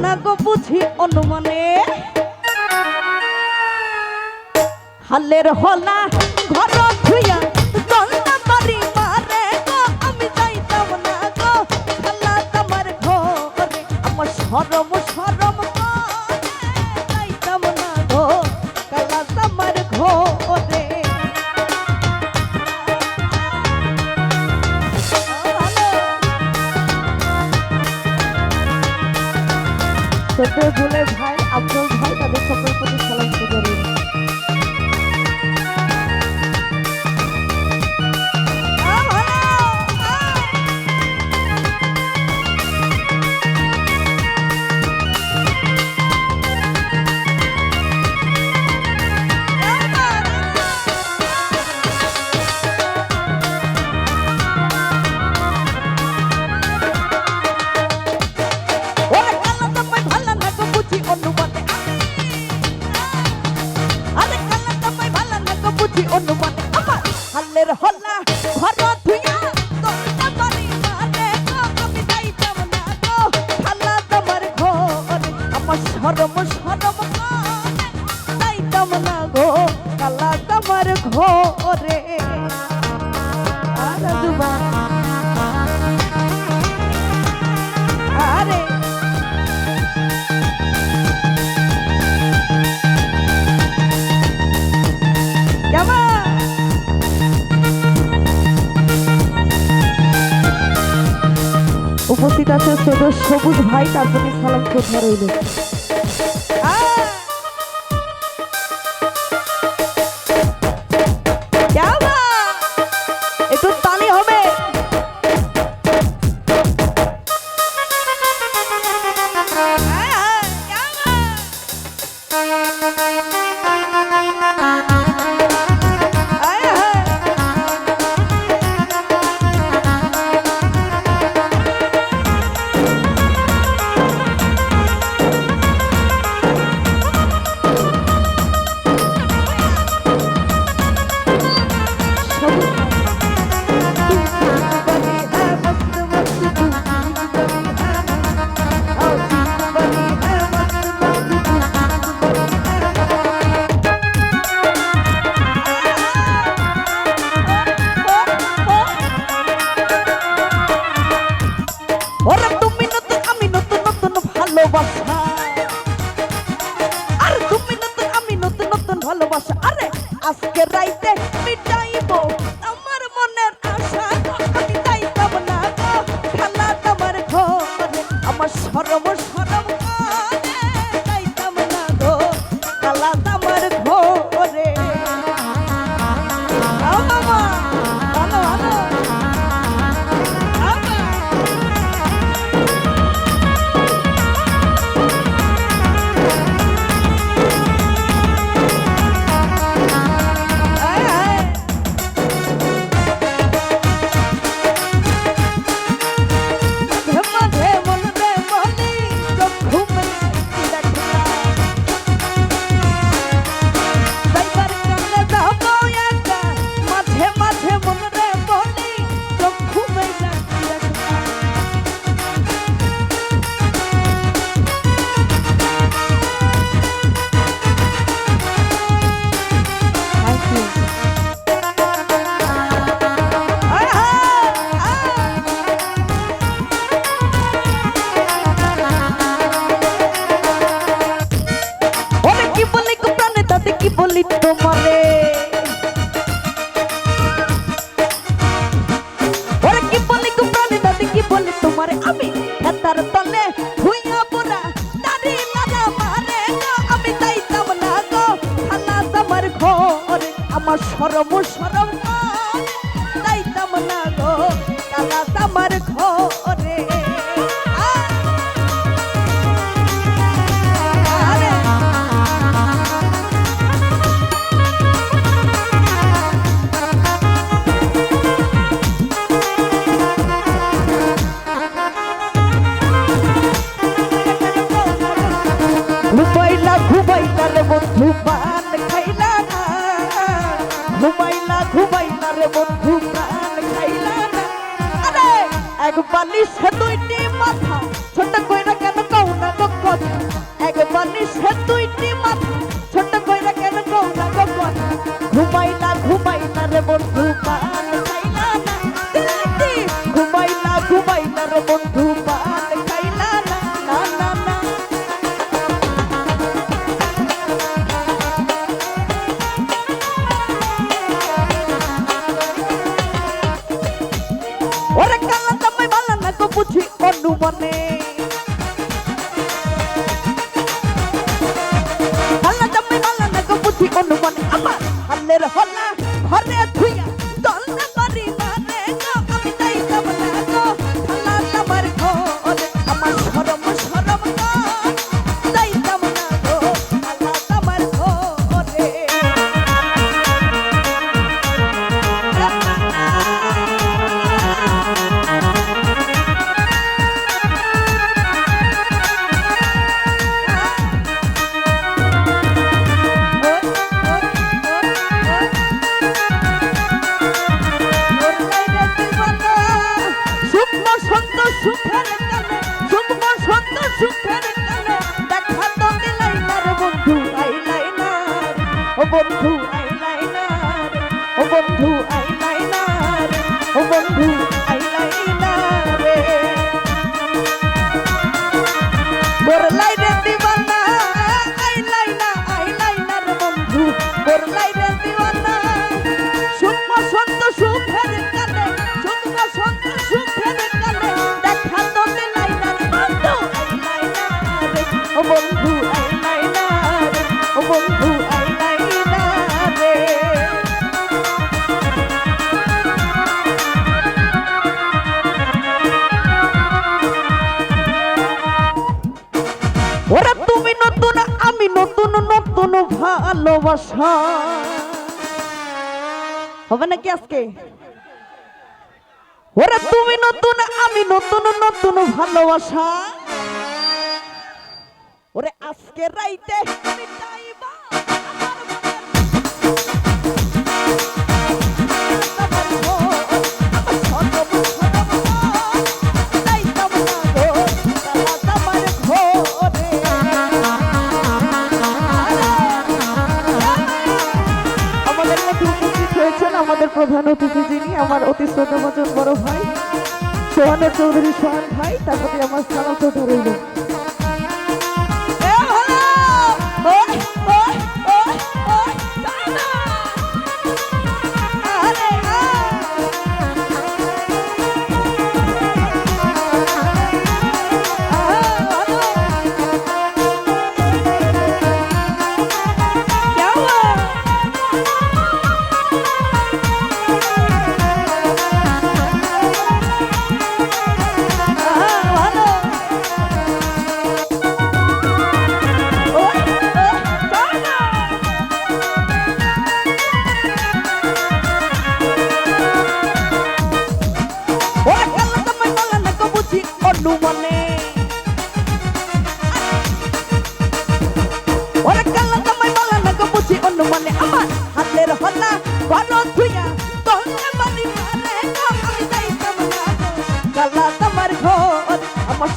না গো বুঝি অনুমানে হালের হলা ঘর ধুইয়া দলনা বাড়ি মারে গো আমি যাইতাম না গো খালা তোমার ঘরে আমার শরম শরম যাইতাম না গো খালা তোমার ঘরে ছোট বলে ভাই আব্দুল ভাই তাদের সকল প্রতি সালাম করবেন। অনুমানে আমার হালের হল্লা ঘর ধুইয়া দলনা বাড়ি মারে গো আমি যাইতাম না গো খালা তোমার ঘরে আমার শরম শরম যাইতাম না গো খালা তোমার ঘরে আরে দুবা আরে উপস্থিত আছে সবুজ ভাই তার প্রতি সালাম শ্রদ্ধা রইল। একটু তালি হবে আর তুমি নতুন আমি নতুন নতুন ভালোবাসা আরে আজকে রাইতে মিটাইব আমার মনের আশা আমি যাইতাম না গো খালা তোমার ঘরে আমার শরম শরম যাইতাম না গো খালা তোমার ঘরে মামা ভালো ভালো তোমারে ওরে কি বলি গো প্রাণে দাদি কি বলি তোমারে আমি হাতার তলে ভুইয়া পড়া দাড়ি লাগা মারে গো আমি যাইতাম না গো খালা তোমার ঘরে আমার শরম শরম যাইতাম না গো খালা তোমার ঘরে ঘুমাইলা রে বন্ধু পান খাইলা না ঘুমাইলা রে বন্ধু পান খাইলা না আরে এক বালিশ দুইটি মাথা ছোট কইরা কেন কও না গো হালের হলা ঘরে থুইয়া দলনা করি না রে গো আমি যাইতাম না গো খালা তোমার ঘরে আমার শরম শরম গো যাইতাম না গো খালা তোমার ঘরে সুখের কানে সুখমা সুন্দর সুখের কানে দেখা তো দিলাইনার বন্ধু আইলাইনার ও বন্ধু আইলাইনার ও বন্ধু আইলাইনার ও বন্ধু আইলাইনার রে বরলাই রে দিওয়ানা আইলাইনা আইলাইনার বন্ধু বরলাই রে দিওয়ানা সুখমা সুন্দর সুখের কানে সুখমা সুন্দর সুখের কানে ও বন্ধু আইলাইনা ও বন্ধু আইলাইনা রে ওরা তুমি নতুন আমি নতুন নতুন ভালোবাসা হবে নাকি আজকে ওরা তুমি নতুন আমি নতুন নতুন ভালোবাসা ওরে আজকে রাইতে মিটাইবা আমাদের প্রধান অতিথি যিনি আমার অতি শ্রদ্ধাভাজন বড় ভাই সোহানের চৌধুরী সোহান ভাই তার প্রতি আমার সালাম তো রইল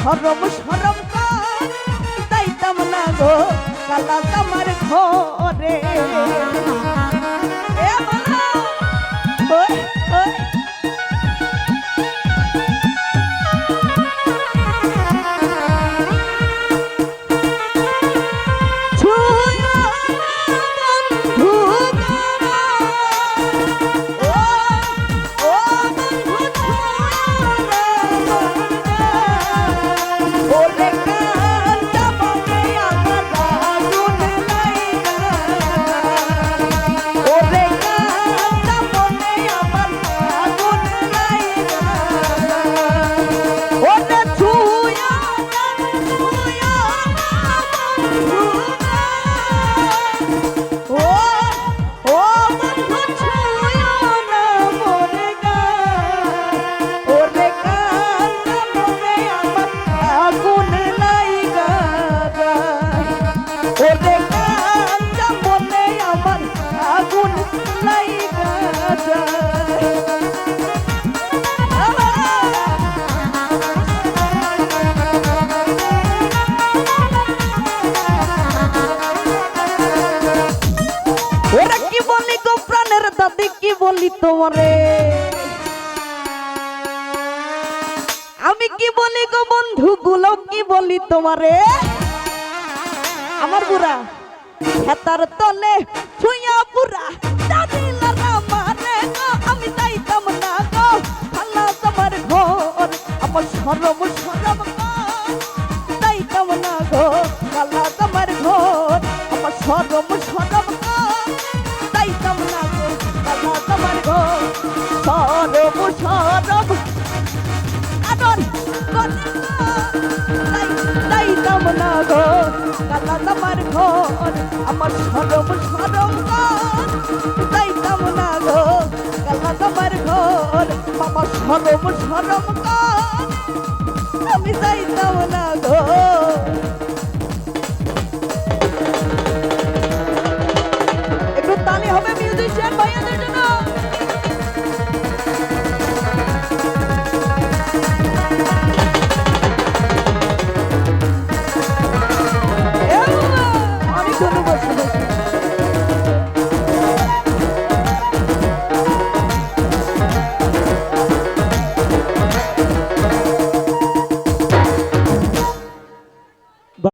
শরম শরম যাইতাম না গো কালা তোমার ঘরে বলি তোমারে আমি কি বলি গো বন্ধু গুলো কি বলি তোমারে আমার বুড়া হেতার তলে ছুঁয়া পুরা দাদিলারা মারে গো আমি যাইতাম না গো খালা তোমার ঘর আমার শরম শরম যাইতাম না গো খালা তোমার ঘর আমার শরম শরম যাইতাম না যাইতাম না গো কালা তোমার ঘর আমার সরম সরম গান যাইতাম না গো কালা তোমার ঘর বাবা সরম সরম গান আমি যাইতাম না গো